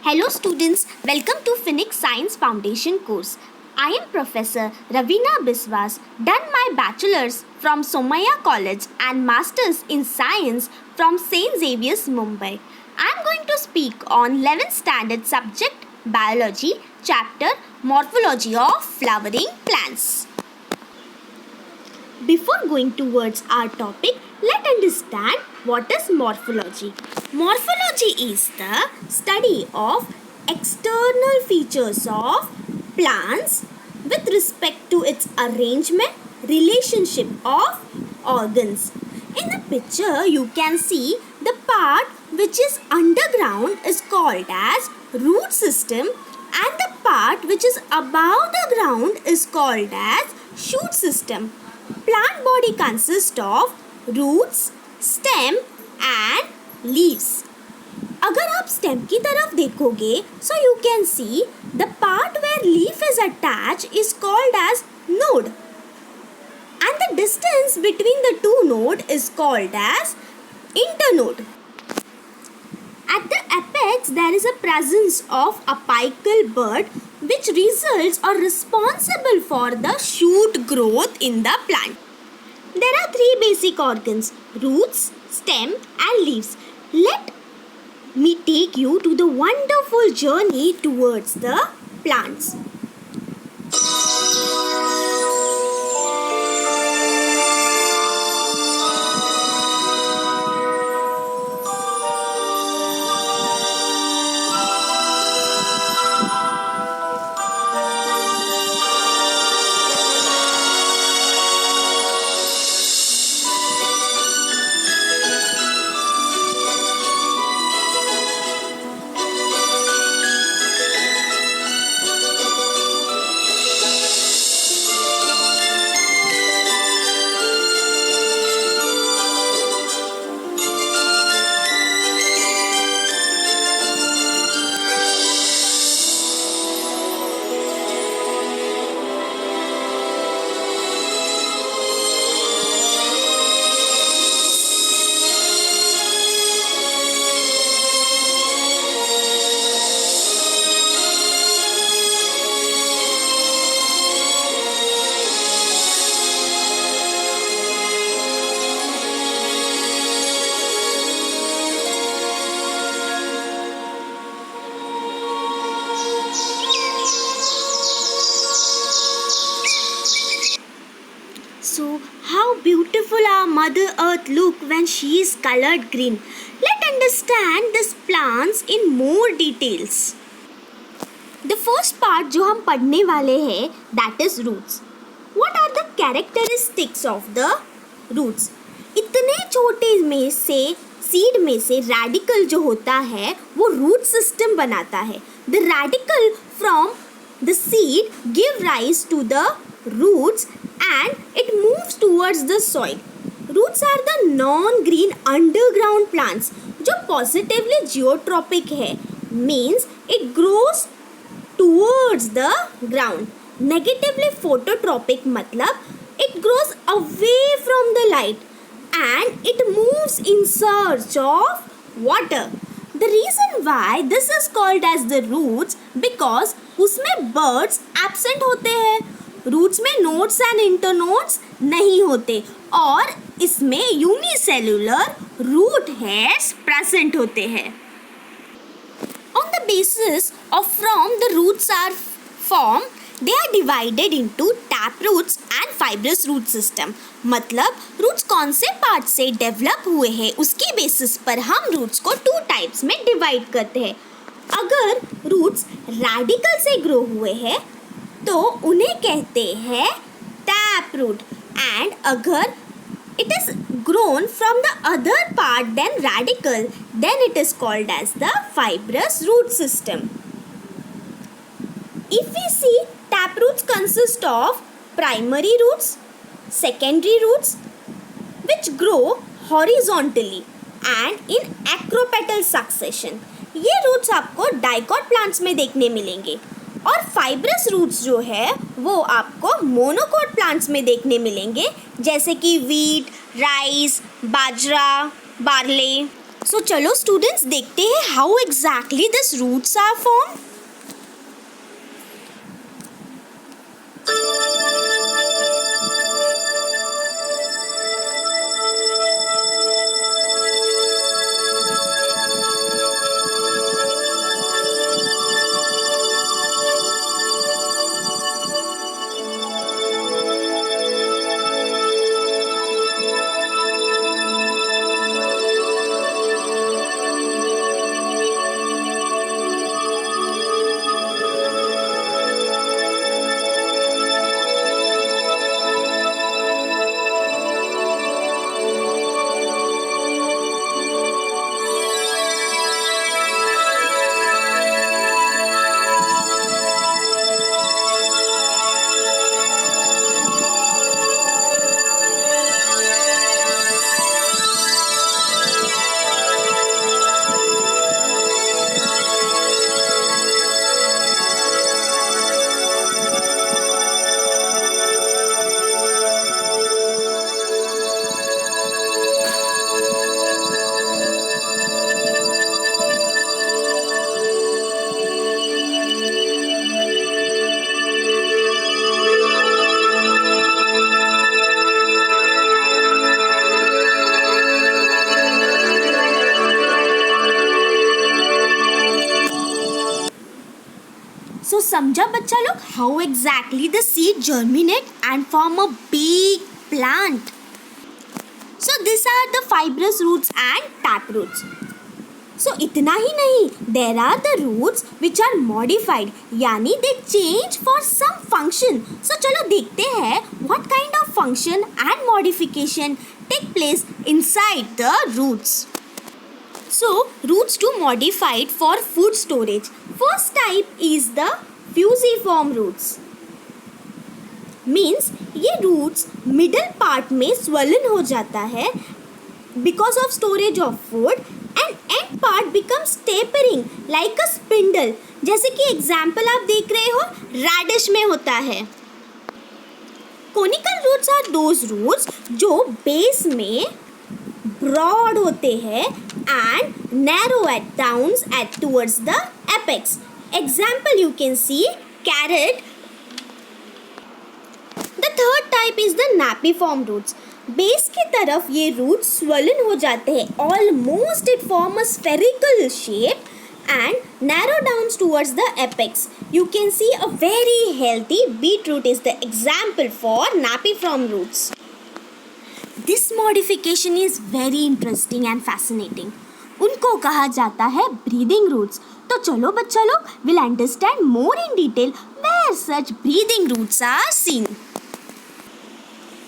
Hello students, welcome to Phoenix Science Foundation course. I am Professor Ravina Biswas, done my bachelor's from Somaya College and master's in science from St. Xavier's, Mumbai. I am going to speak on 11th standard subject Biology, chapter Morphology of Flowering Plants. Before going towards our topic, let's understand what is morphology. Morphology is the study of external features of plants with respect to its arrangement, relationship of organs. In the picture, you can see the part which is underground is called as root system and the part which is above the ground is called as shoot system. Plant body consists of roots, stem and leaves. अगर आप stem की तरफ देखोगे, so you can see the part where leaf is attached is called as node, and the distance between the two nodes is called as internode. At the apex, there is a presence of apical bud which results or responsible for the shoot growth in the plant. There are three basic organs: roots, stem and leaves. Let me take you to the wonderful journey towards the plants. So, how beautiful our Mother Earth look when she is colored green. Let's understand these plants in more details. The first part जो हम पढ़ने वाले हैं, that is roots. What are the characteristics of the roots? इतने छोटे में से seed में से radical जो होता है वो root system बनाता है. The radical from the seed give rise to the roots and it moves towards the soil. Roots are the non-green underground plants जो positively geotropic है, means it grows towards the ground. Negatively phototropic मतलब it grows away from the light and it moves in search of water. The reason why this is called as the roots because उसमें buds absent होते हैं. Roots में nodes and internodes नहीं होते और इसमें unicellular root hairs present होते हैं. On the basis of from the roots are form they are divided into tap roots and fibrous root system. मतलब रूट्स कौन से पार्ट से डेवलप हुए हैं उसकी बेसिस पर हम रूट्स को टू टाइप्स में डिवाइड करते हैं. अगर रूट्स रेडिकल से ग्रो हुए हैं तो उन्हें कहते हैं टैप रूट एंड अगर it is grown from the other part than radical then it is called as the fibrous root system. If we see, tap roots consist of primary roots, secondary roots which grow horizontally and in acropetal succession. ये roots आपको dicot plants में देखने मिलेंगे और fibrous roots जो है वो आपको मोनोकोट प्लांट्स में देखने मिलेंगे जैसे कि वीट, राइस, बाजरा, बार्ले. So चलो स्टूडेंट्स देखते हैं how exactly this roots are form. So समझा बच्चा लोग how exactly the seed germinate and form a big plant. So these are the fibrous roots and tap roots. So इतना ही नहीं, there are the roots which are modified, यानी they change for some function. So चलो देखते हैं what kind of function and modification take place inside the roots. So roots to modified for food storage. First type is the fusiform roots. Means ये roots middle part में swollen हो जाता है because of storage of food and end part becomes tapering like a spindle. जैसे कि example आप देख रहे हो radish में होता है. Conical roots are those roots जो base में broad होते हैं and narrow at downs at towards the apex. Example you can see carrot. The third type is the napiform roots. Base की तरफ ये roots swollen हो जाते हैं. Almost it form a spherical shape and narrow down towards the apex. You can see a very healthy beetroot is the example for napiform roots. This modification is very interesting and fascinating. उनको कहा जाता है breathing roots. तो चलो बच्चा लोग will understand more in detail where such breathing roots are seen.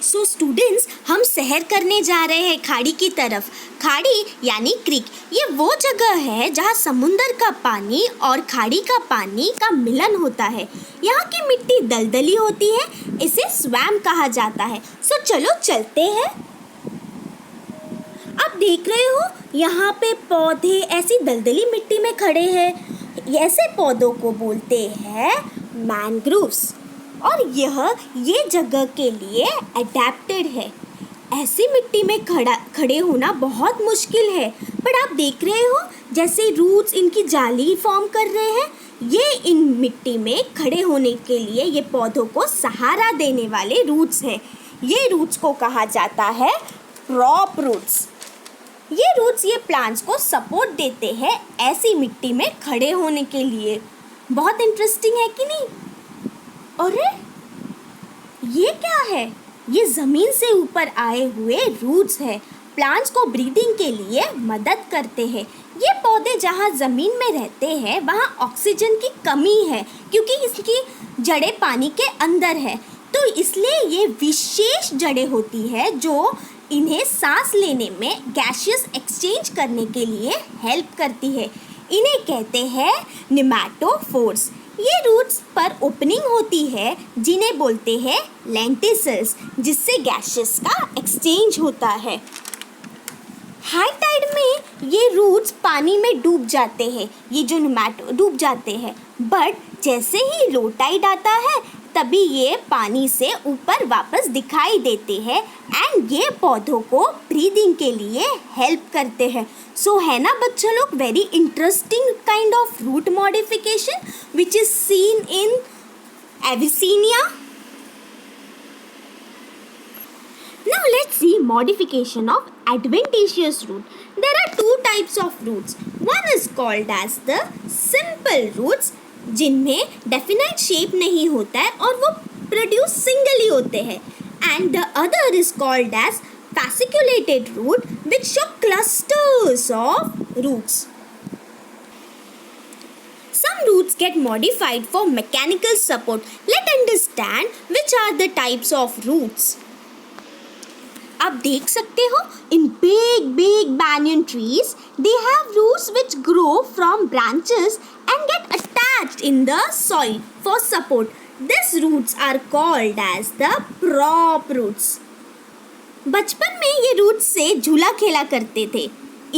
So students, हम सैर करने जा रहे हैं खाड़ी की तरफ. खाड़ी यानी क्रीक, ये वो जगह है जहाँ समुंदर का पानी और खाड़ी का पानी का मिलन होता है. यहाँ की मिट्टी दलदली होती है, इसे स्वैम्प कहा जाता है. So चलो चलते हैं. आप देख रहे हो यहाँ पे पौधे ऐसी दलदली मिट्टी में खड़े हैं. ऐसे पौधों को बोलते हैं मैनग्रोव्स और ये जगह के लिए अडेप्टेड है. ऐसी मिट्टी में खड़े होना बहुत मुश्किल है. पर आप देख रहे हो जैसे रूट्स इनकी जाली फॉर्म कर रहे हैं. ये इन मिट्टी में खड़े होने के लिए ये पौधों को सहारा देने वाले रूट्स हैं. ये रूट्स को कहा जाता है प्रॉप रूट्स. ये रूट्स ये प्लांट्स को सपोर्ट देते हैं ऐसी मिट्टी में खड़े होने के लिए. बहुत इंटरेस्टिंग है कि नहीं? अरे ये क्या है? ये ज़मीन से ऊपर आए हुए रूट्स हैं. प्लांट्स को ब्रीदिंग के लिए मदद करते हैं. ये पौधे जहाँ ज़मीन में रहते हैं वहाँ ऑक्सीजन की कमी है क्योंकि इसकी जड़ें पानी के अंदर है. तो इसलिए ये विशेष जड़ें होती है जो इन्हें सांस लेने में गैसियस एक्सचेंज करने के लिए हेल्प करती है. इन्हें कहते हैं निमैटोफोर्स. ये रूट्स पर ओपनिंग होती है जिन्हें बोलते हैं लेंटिसल्स, जिससे गैसेस का एक्सचेंज होता है. हाई टाइड में ये रूट्स पानी में डूब जाते हैं, ये जो निमैटो डूब जाते हैं. बट जैसे ही लो टाइड आता है तभी ये पानी से ऊपर वापस दिखाई देते हैं एंड ये पौधों को ब्रीदिंग के लिए हेल्प करते हैं. सो है ना बच्चों लोग, very interesting kind of root modification which is seen in Avicennia. Now let's see modification of adventitious root. There are two types of roots. One is called as the simple roots, जिनमें definite shape नहीं होता है और वो produce singly होते हैं. And the other is called as fasciculated root, which show clusters of roots. Some roots get modified for mechanical support. Let's understand which are the types of roots. आप देख सकते हो, in big banyan trees they have roots which grow from branches and get attached in the soil for support. These roots are called as the prop roots. बचपन में ये roots से झूला खेला करते थे.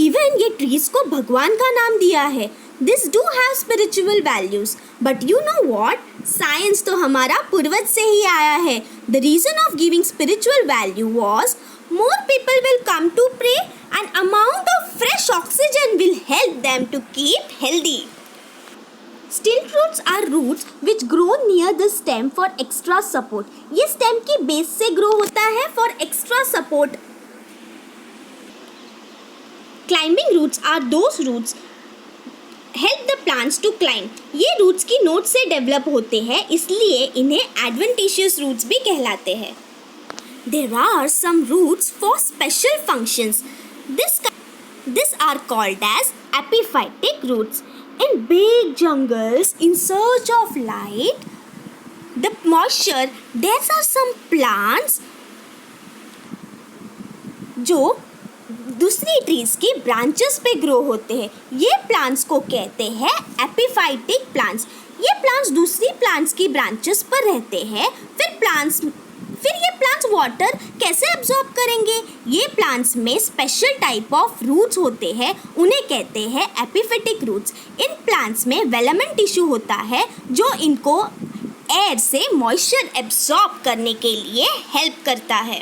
इवन ये ट्रीज को भगवान का नाम दिया है. This do have spiritual values. But you know what? Science तो हमारा पूर्वज से ही आया है. The reason of giving spiritual value was more people will come to pray and amount of fresh oxygen will help them to keep healthy. Stilt roots are roots which grow near the stem for extra support. ये stem की base से grow होता है for extra support. Climbing roots are those roots help the plants to climb. ये roots की note से develop होते हैं, इसलिए इन्हें adventitious roots भी कहलाते हैं. There are some roots for special functions. These are called as epiphytic roots. In big jungles, in search of light, the moisture, there are some plants जो दूसरी ट्रीज की ब्रांचेस पे ग्रो होते हैं. ये प्लांट्स को कहते हैं एपिफाइटिक प्लांट्स. ये प्लांट्स दूसरी प्लांट्स की ब्रांचेस पर रहते हैं. फिर ये प्लांट्स वाटर कैसे एब्जॉर्ब करेंगे? ये प्लांट्स में स्पेशल टाइप ऑफ रूट्स होते हैं, उन्हें कहते हैं एपिफिटिक रूट्स. इन प्लांट्स में वेलामेंट टिश्यू होता है जो इनको एयर से मॉइस्चर एब्जॉर्ब करने के लिए हेल्प करता है.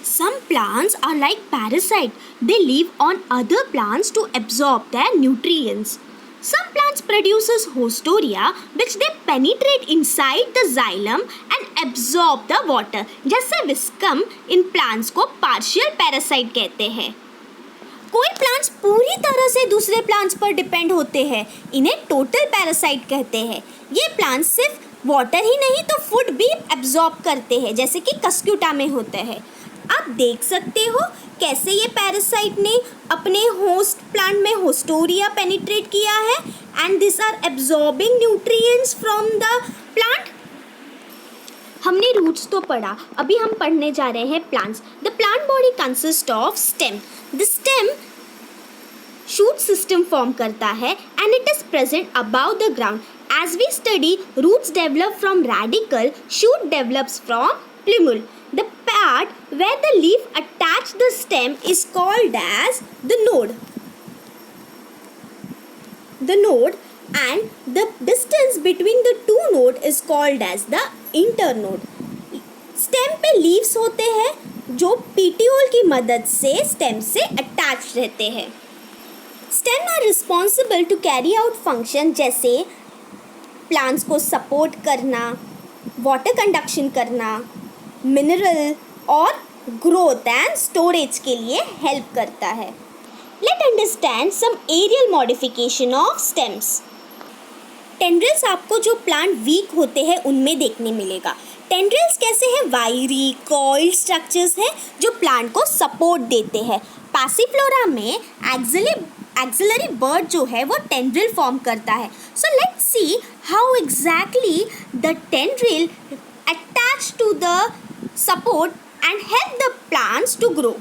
Some plants are like parasite. They live on other plants to absorb their nutrients. Some plants produces hostoria which they penetrate inside the xylem and absorb the water. जैसे Viscum इन plants को partial parasite कहते हैं. कोई plants पूरी तरह से दूसरे plants पर depend होते हैं, इन्हें total parasite कहते हैं. ये plants सिर्फ water ही नहीं तो food भी absorb करते हैं, जैसे कि कस्क्यूटा में होते हैं. आप देख सकते हो कैसे ये पैरासाइट ने अपने होस्ट प्लांट में होस्टोरिया पेनिट्रेट किया है and this are absorbing nutrients from the plant. हमने रूट्स तो पढ़ा, अभी हम पढ़ने जा रहे हैं plants. The plant body consist of stem. The stem shoot system form करता है and it is present above the ground. As we study roots develop from radicle, shoot develops from plumule. The part where the leaf attach the stem is called as the node. The node and the distance between the two node is called as the internode. Stem पे leaves होते हैं जो petiole की मदद से stem से attached रहते हैं. Stem are responsible to carry out function जैसे plants को support करना, water conduction करना, मिनरल और ग्रोथ एंड स्टोरेज के लिए हेल्प करता है. Let understand some aerial modification of stems. Tendrils आपको जो प्लांट वीक होते हैं उनमें देखने मिलेगा. टेंड्रिल्स कैसे हैं? वायरी कॉइल्ड स्ट्रक्चर्स हैं जो प्लांट को सपोर्ट देते हैं. पैसिफ्लोरा में एक्सिलरी बर्ड जो है वो टेंड्रिल फॉर्म करता है. So let's see how exactly the tendril attached to the support and help the plants to grow.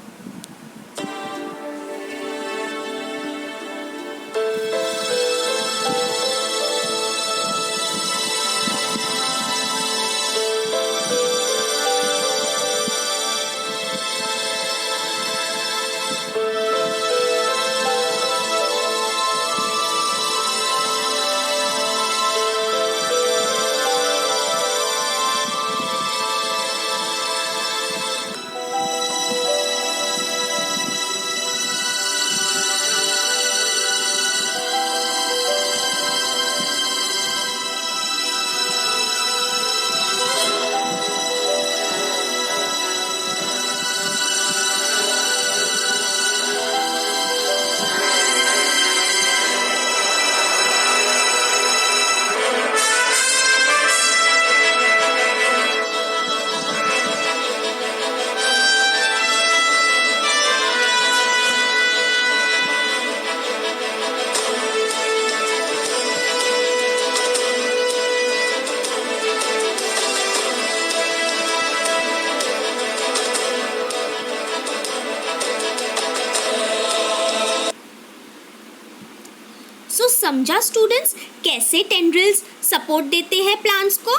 समझा स्टूडेंट्स कैसे टेंड्रिल्स सपोर्ट देते हैं प्लांट्स को?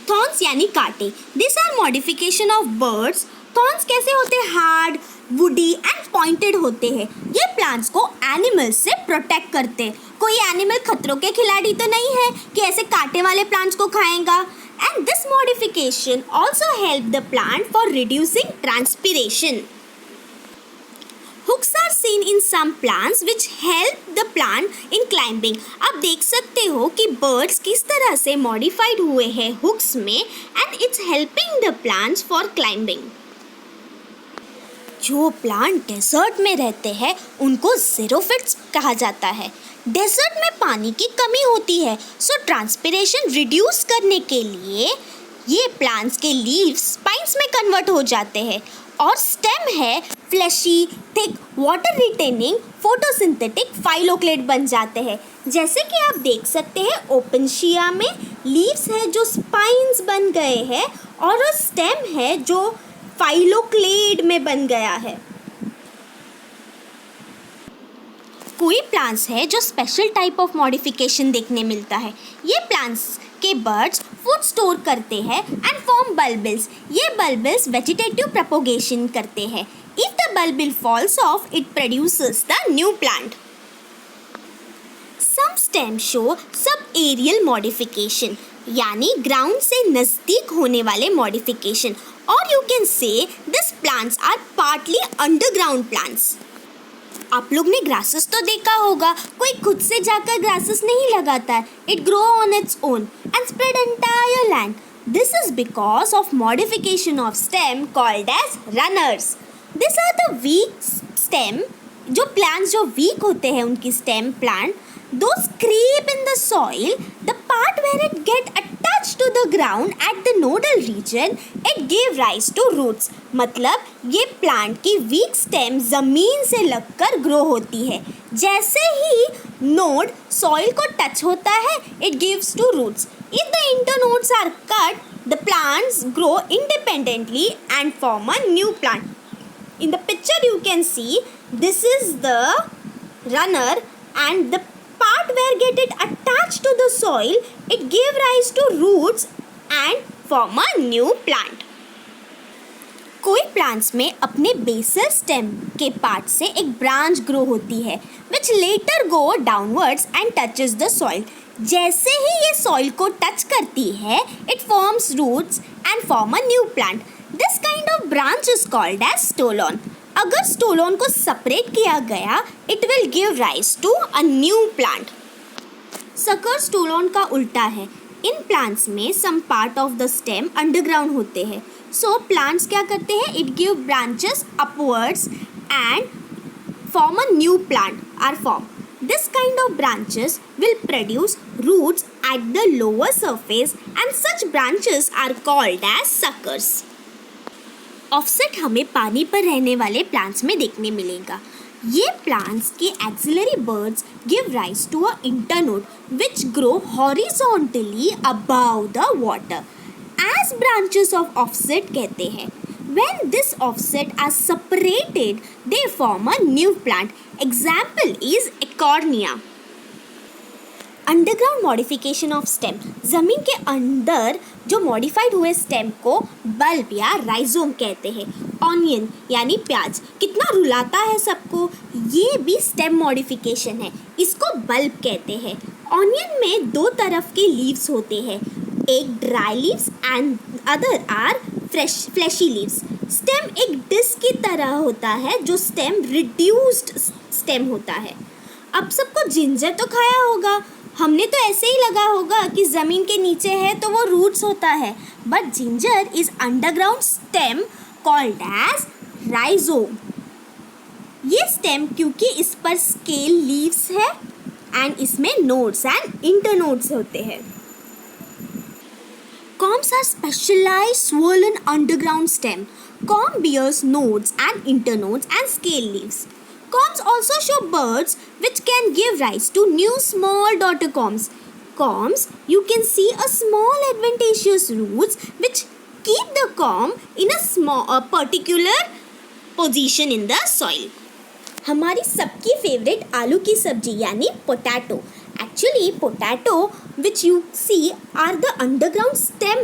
थॉर्न्स यानी कांटे, this are modification of buds. Thorns कैसे होते हैं? हार्ड, वुडी एंड पॉइंटेड होते हैं। ये प्लांट्स को एनिमल्स से प्रोटेक्ट करते हैं। कोई एनिमल खतरों के खिलाड़ी तो नहीं है कि ऐसे कांटे वाले प्लांट्स को खाएगा। And this modification also help the plant for reducing transpiration. Hooks are seen in some plants which help the plant in climbing. आप देख सकते हो कि birds किस तरह से modified हुए हैं hooks में and it's helping the plants for climbing. जो प्लांट डेजर्ट में रहते हैं उनको ज़ेरोफिट्स कहा जाता है। डेजर्ट में पानी की कमी होती है, सो ट्रांसपिरेशन रिड्यूस करने के लिए ये प्लांट्स के लीव्स स्पाइन्स में कन्वर्ट हो जाते हैं और स्टेम है fleshy, thick, water retaining, photosynthetic phylloclade बन जाते हैं। जैसे कि आप देख सकते हैं ओपनशिया में लीव्स है जो स्पाइन्स बन गए हैं और स्टेम है जो फाइलोक्लेट में बन गया है। कोई प्लांट्स है जो स्पेशल टाइप ऑफ मॉडिफिकेशन देखने मिलता है। ये प्लांट्स के बर्ड्स फूड स्टोर करते हैं एंड फॉर्म बल्बिल्स। ये बल्बिल्स वेजिटेटिव प्रोपोगेशन करते हैं। If the bulbil falls off, it produces the new plant. Some stems show subaerial modification, यानी ग्राउंड से नज़दीक होने वाले मॉडिफिकेशन, और you can say this plants are partly underground plants. आप लोग ने ग्रासेस तो देखा होगा, कोई खुद से जाकर ग्रासेस नहीं लगाता है। It grow on its own and spread entire land. This is because of modification of stem called as runners. This are the weak stem, जो प्लांट्स जो वीक होते हैं उनकी stem plant, those scrape in the soil, the part where it get attached to the ground at the nodal region, it give rise to roots। मतलब ये plant की week stem ज़मीन से लगकर ग्रो होती है। जैसे ही नोड सॉइल को टच होता है, it gives to roots। If the internodes are cut, the plants grow independently and form a new plant। In the picture you can see this is the runner and the part where get it attached to the soil, it give rise to roots and form a new plant। कोई plants में अपने basal stem के part से एक branch grow होती है which later go downwards and touches the soil। जैसे ही ये सॉइल को टच करती है, it forms roots and form a new plant। This kind of branch is called as stolon। अगर स्टोलोन को सेपरेट किया गया, it will give rise to a new plant. Sucker stolon का उल्टा है। इन प्लांट्स में some part of the stem underground होते हैं, सो प्लांट्स क्या करते हैं, it give branches upwards and form a new plant are form. This kind of branches will produce roots at the lower surface and such branches are called as suckers. Offset हमें पानी पर रहने वाले plants में देखने मिलेगा। ये plants के axillary buds give rise to a internode which grow horizontally above the water as branches of offset कहते हैं। When this offset are separated they form a new plant. Example is Eichhornia. Underground modification of stem, ज़मीन के अंदर जो modified हुए stem को bulb या rhizome कहते हैं। ऑनियन यानी प्याज, कितना रुलाता है सबको, ये भी स्टेम मॉडिफिकेशन है, इसको बल्ब कहते हैं। ऑनियन में दो तरफ के लीव्स होते हैं, एक dry leaves and other are fleshy leaves. Stem एक डिस्क की तरह होता है, जो स्टेम रिड्यूस्ड स्टेम होता है। अब सबको जिंजर तो खाया होगा, हमने तो ऐसे ही लगा होगा कि ज़मीन के नीचे है तो वो रूट्स होता है, but ginger is underground stem called as rhizome. ये स्टेम क्योंकि इस पर स्केल लीव्स है एंड इसमें नोड्स एंड इंटरनोड्स होते हैं। Corms are specialized swollen underground stem. Corm bears nodes and internodes and scale leaves. Corms also show buds which can give rise to new small daughter corms. Corms, you can see a small adventitious roots which keep the corm in a particular position in the soil. हमारी सबकी favourite आलू की सब्जी यानी potato. Actually, potato which you see are the underground stem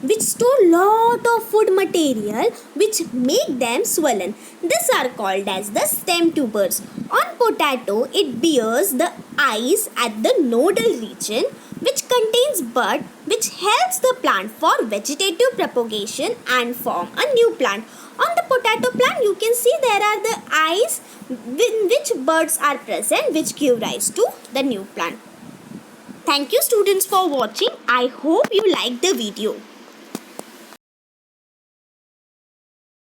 which store lot of food material which make them swollen. These are called as the stem tubers. On potato, it bears the eyes at the nodal region which contains bud which helps the plant for vegetative propagation and form a new plant. On the potato plant, you can see there are the eyes in which buds are present which give rise to the new plant. Thank you students for watching. I hope you liked the video.